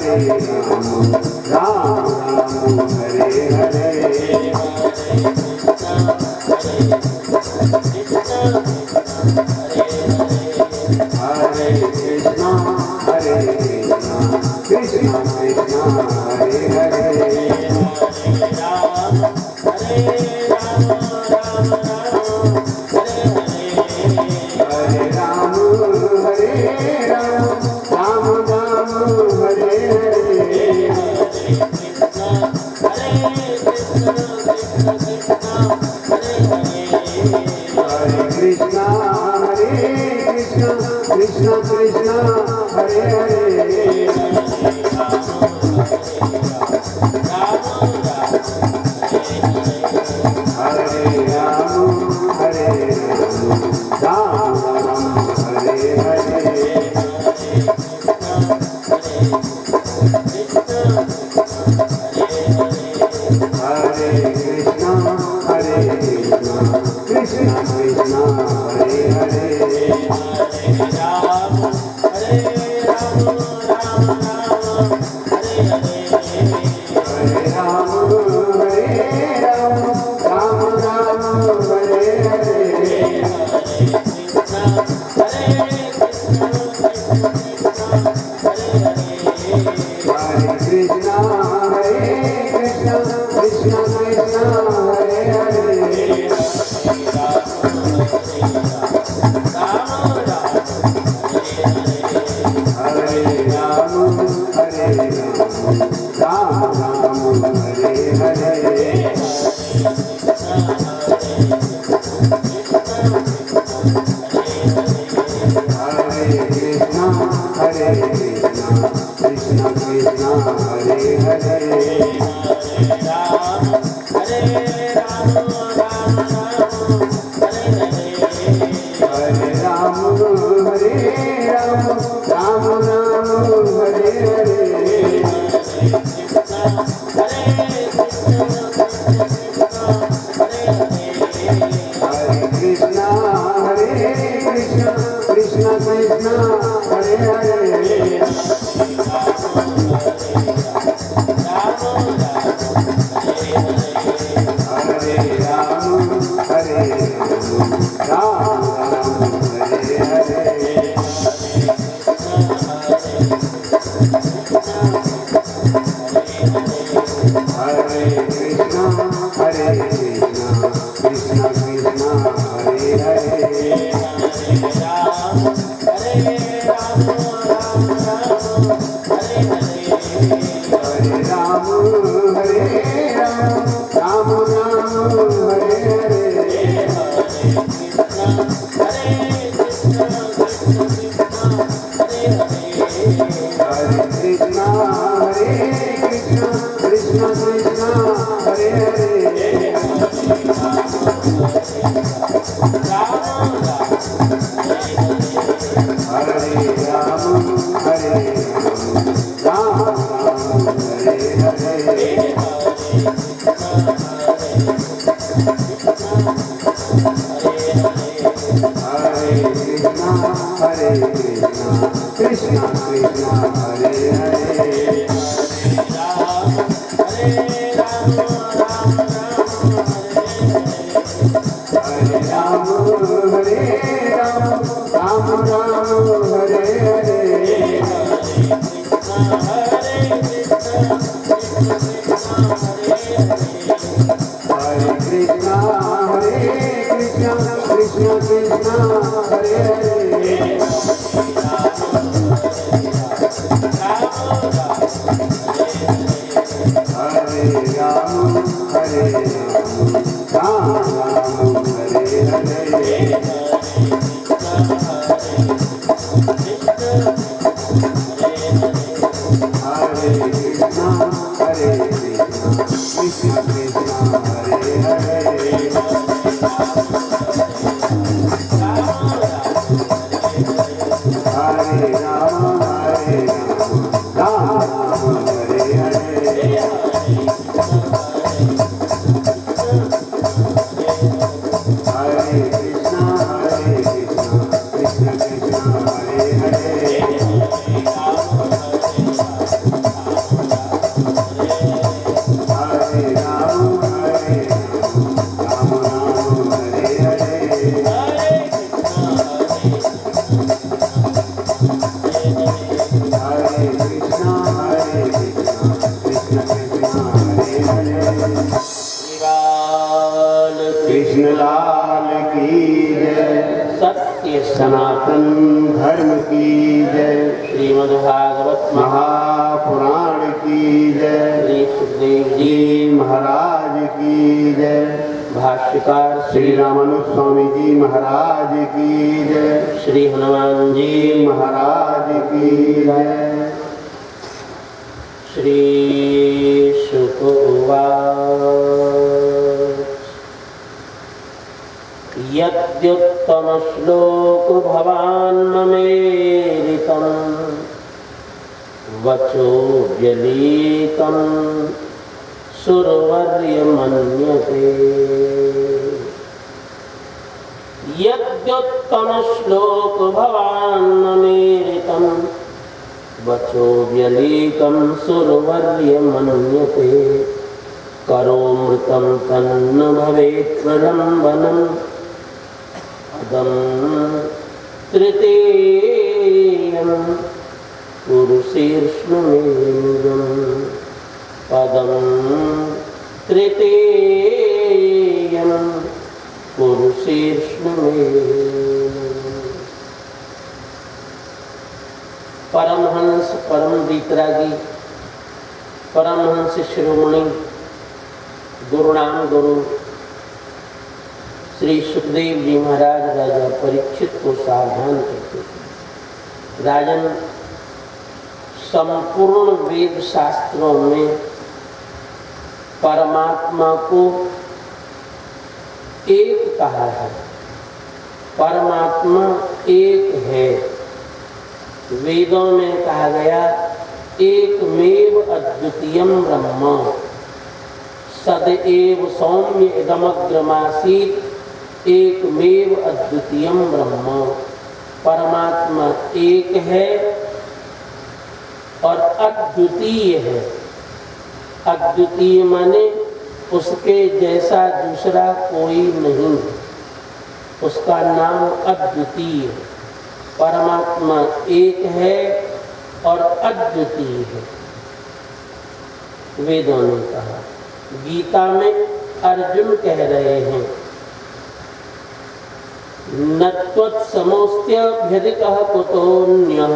Hare Krishna Krishna लाल की जय। सत्य सनातन धर्म की जय। श्रीमद्भागवत महापुराण की जय। श्री सुखदेव जी महाराज की जय। भाष्यकार श्री रामानुज स्वामी जी महाराज की जय। श्री हनुमान जी महाराज की जय। श्री शुक उवाच यद्युत्तम श्लोक भवान् ममेरितं वचो व्यलीतं सुरवर्य मन्यते। यद्युत्तम श्लोक भवान् ममेरितं वचो व्यलीतं सुरवर्य मन्यते। करोमृतं तन्न भवेत् प्रलम्बनम् पदं तृतीयं पुरुषीर्ष्णुमेदं पदं तृतीयं पुरुषीर्ष्णुमेदम्। परमहंस परम वीतरागी परमहंस शिरोमणि गुरुनाम गुरु श्री सुखदेव जी महाराज राजा परीक्षित को सावधान करते थे। राजन, संपूर्ण वेद शास्त्रों में परमात्मा को एक कहा है। परमात्मा एक है। वेदों में कहा गया एकमेव अद्वितीयं ब्रह्म सदैव सौम्य इदमग्रमासीत् एकमेव अद्वितीयं ब्रह्म। परमात्मा एक है और अद्वितीय है। अद्वितीय माने उसके जैसा दूसरा कोई नहीं, उसका नाम अद्वितीय। परमात्मा एक है और अद्वितीय है। वेदों ने कहा। गीता में अर्जुन कह रहे हैं न त्वत्समोऽस्त्यभ्यधिकः कुतोऽन्यः।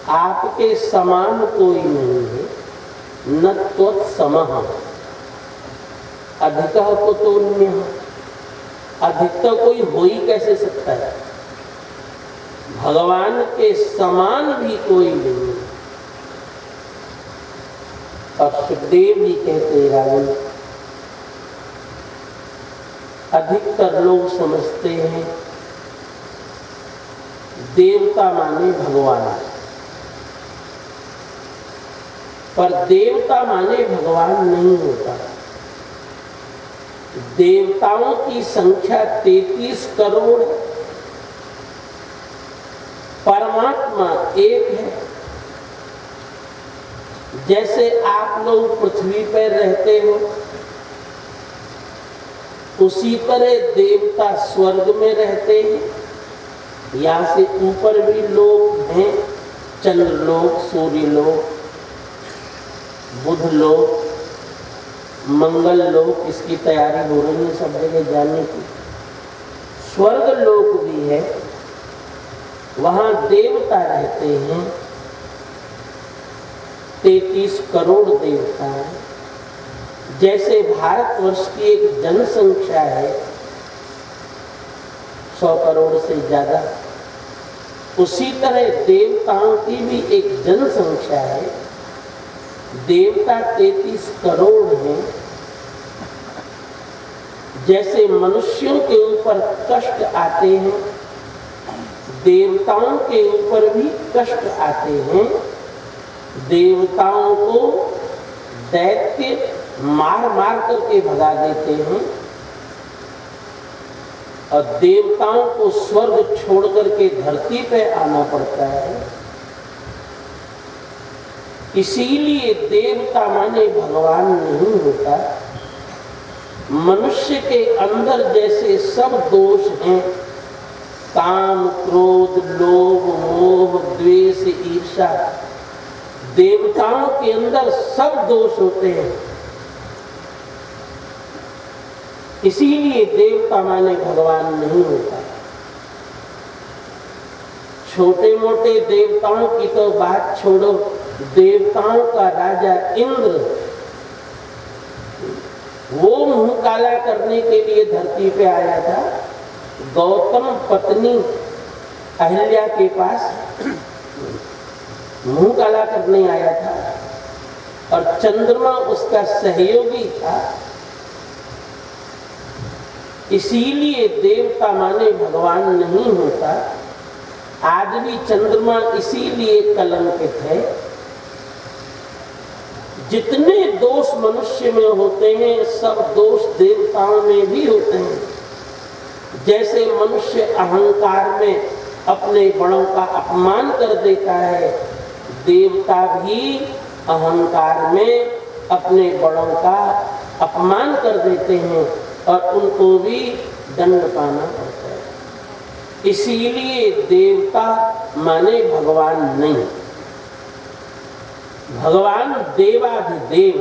आपके समान कोई नहीं है। न त्वत्समः अधिकः कुतोऽन्यः। अधिक तो कोई हो ही कैसे सकता है। भगवान के समान भी कोई नहीं। और सुखदेव जी कहते राजन, अधिकतर लोग समझते हैं देवता माने भगवान, पर देवता माने भगवान नहीं होता। देवताओं की संख्या 33 करोड़, परमात्मा एक है। जैसे आप लोग पृथ्वी पर रहते हो, उसी तरह देवता स्वर्ग में रहते हैं। यहाँ से ऊपर भी लोग हैं, चंद्रलोक, सूर्यलोक, बुधलोक, मंगललोक, इसकी तैयारी हो रही है सब जगह जाने की। स्वर्ग लोक भी है, वहाँ देवता रहते हैं। 33 करोड़ देवता हैं। जैसे भारतवर्ष की एक जनसंख्या है 100 करोड़ से ज्यादा, उसी तरह देवताओं की भी एक जनसंख्या है। देवता 33 करोड़ हैं। जैसे मनुष्यों के ऊपर कष्ट आते हैं, देवताओं के ऊपर भी कष्ट आते हैं। देवताओं को दैत्य मार मार करके भगा देते हैं और देवताओं को स्वर्ग छोड़ करके धरती पे आना पड़ता है। इसीलिए देवता माने भगवान नहीं होता। मनुष्य के अंदर जैसे सब दोष हैं, काम, क्रोध, लोभ, मोह, द्वेष, ईर्ष्या, देवताओं के अंदर सब दोष होते हैं। इसीलिए देवता माने भगवान नहीं होता। छोटे मोटे देवताओं की तो बात छोड़ो, देवताओं का राजा इंद्र, वो मुंह काला करने के लिए धरती पे आया था। गौतम पत्नी अहिल्या के पास मुंह काला करने आया था, और चंद्रमा उसका सहयोगी था। इसीलिए देवता माने भगवान नहीं होता। आज भी चंद्रमा इसीलिए कलंकित है। जितने दोष मनुष्य में होते हैं, सब दोष देवताओं में भी होते हैं। जैसे मनुष्य अहंकार में अपने बड़ों का अपमान कर देता है, देवता भी अहंकार में अपने बड़ों का अपमान कर देते हैं और उनको भी दंड पाना पड़ता है। इसीलिए देवता माने भगवान नहीं। भगवान देवाधिदेव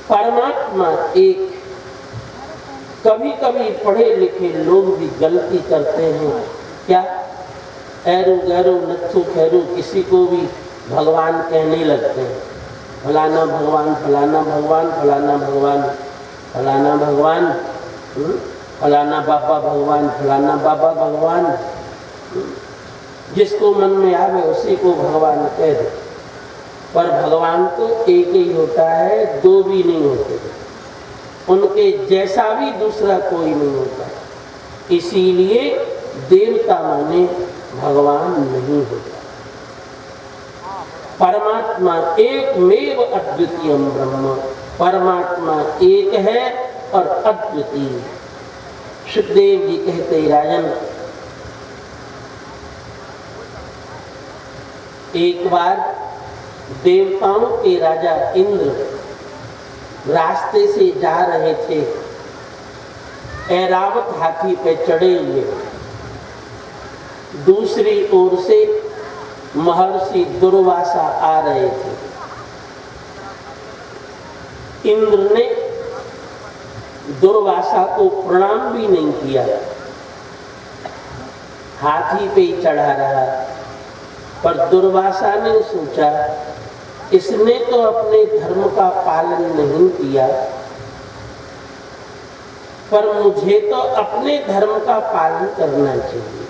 परमात्मा एक। कभी कभी पढ़े लिखे लोग भी गलती करते हैं। क्या? ऐरू गैरू नत्थु खैरू किसी को भी भगवान कहने लगते हैं। फलाना भगवान, फलाना भगवान, फलाना भगवान, फलाना भगवान, फलाना बाबा भगवान, फलाना बाबा भगवान। जिसको मन में आवे उसी को भगवान कह दे। पर भगवान तो एक ही होता है, दो भी नहीं होते। उनके जैसा भी दूसरा कोई नहीं होता। इसीलिए देवता माने भगवान नहीं होता। परमात्मा एकमेव अद्वितीयम ब्रह्म। परमात्मा एक है और अद्वितीय। सुखदेव जी कहते राजन, एक बार देवताओं के राजा इंद्र रास्ते से जा रहे थे। ऐरावत हाथी पे चढ़े हुए। दूसरी ओर से महर्षि दुर्वासा आ रहे थे। इंद्र ने दुर्वासा को प्रणाम भी नहीं किया, हाथी पे ही चढ़ा रहा। पर दुर्वासा ने सोचा, इसने तो अपने धर्म का पालन नहीं किया, पर मुझे तो अपने धर्म का पालन करना चाहिए।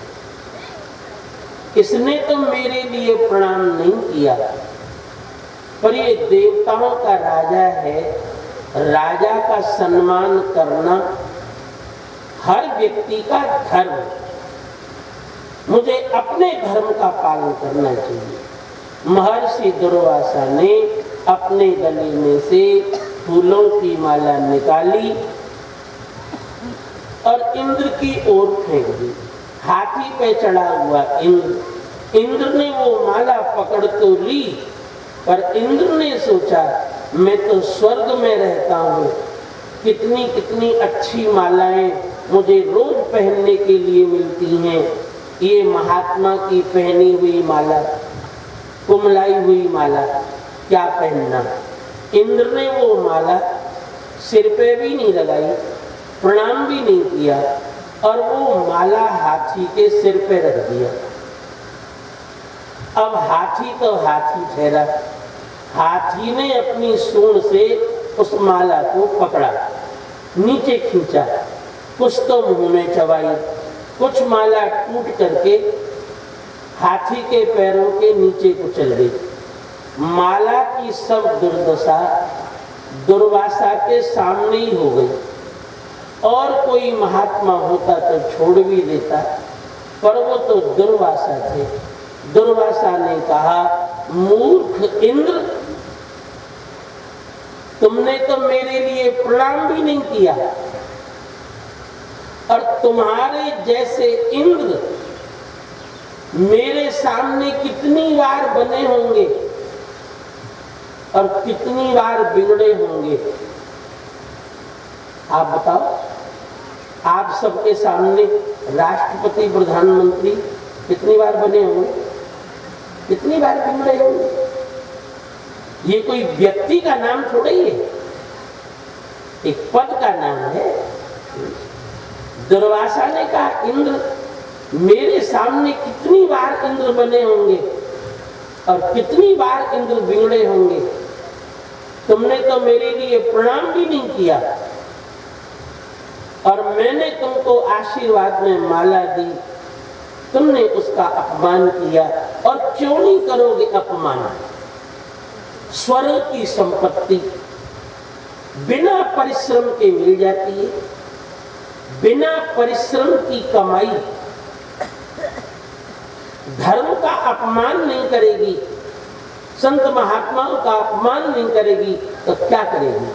इसने तो मेरे लिए प्रणाम नहीं किया, पर ये देवताओं का राजा है। राजा का सम्मान करना हर व्यक्ति का धर्म। मुझे अपने धर्म का पालन करना चाहिए। महर्षि दुर्वासा ने अपने गले में से फूलों की माला निकाली और इंद्र की ओर फेंक दी। हाथी पे चढ़ा हुआ इंद्र ने वो माला पकड़ तो ली, पर इंद्र ने सोचा, मैं तो स्वर्ग में रहता हूँ, कितनी कितनी अच्छी मालाएं मुझे रोज पहनने के लिए मिलती हैं। ये महात्मा की पहनी हुई माला, कुमलाई हुई माला, क्या पहनना। इंद्र ने वो माला सिर पे भी नहीं लगाई, प्रणाम भी नहीं किया, और वो माला हाथी के सिर पे रख दिया। अब हाथी तो हाथी ठहरा। हाथी ने अपनी सूंड से उस माला को पकड़ा, नीचे खींचा, कुछ तो मुंह में चबाई, कुछ माला टूट करके हाथी के पैरों के नीचे कुचल गई। माला की सब दुर्दशा दुर्वासा के सामने ही हो गई। और कोई महात्मा होता तो छोड़ भी देता, पर वो तो दुर्वासा थे। दुर्वासा ने कहा, मूर्ख इंद्र, तुमने तो मेरे लिए प्रणाम भी नहीं किया, और तुम्हारे जैसे इंद्र मेरे सामने कितनी बार बने होंगे और कितनी बार बिगड़े होंगे। आप बताओ, आप सबके सामने राष्ट्रपति प्रधानमंत्री कितनी बार बने होंगे, कितनी बार बिगड़े होंगे। ये कोई व्यक्ति का नाम थोड़ा ही है। एक पद का नाम है। दुर्वासा ने कहा, इंद्र मेरे सामने कितनी बार इंद्र बने होंगे और कितनी बार इंद्र बिगड़े होंगे, तुमने तो मेरे लिए प्रणाम भी नहीं किया और मैंने तुमको आशीर्वाद में माला दी, तुमने उसका अपमान किया और क्यों नहीं करोगे अपमान। स्वर्ग की संपत्ति बिना परिश्रम के मिल जाती है, बिना परिश्रम की कमाई धर्म का अपमान नहीं करेगी, संत महात्माओं का अपमान नहीं करेगी तो क्या करेगी।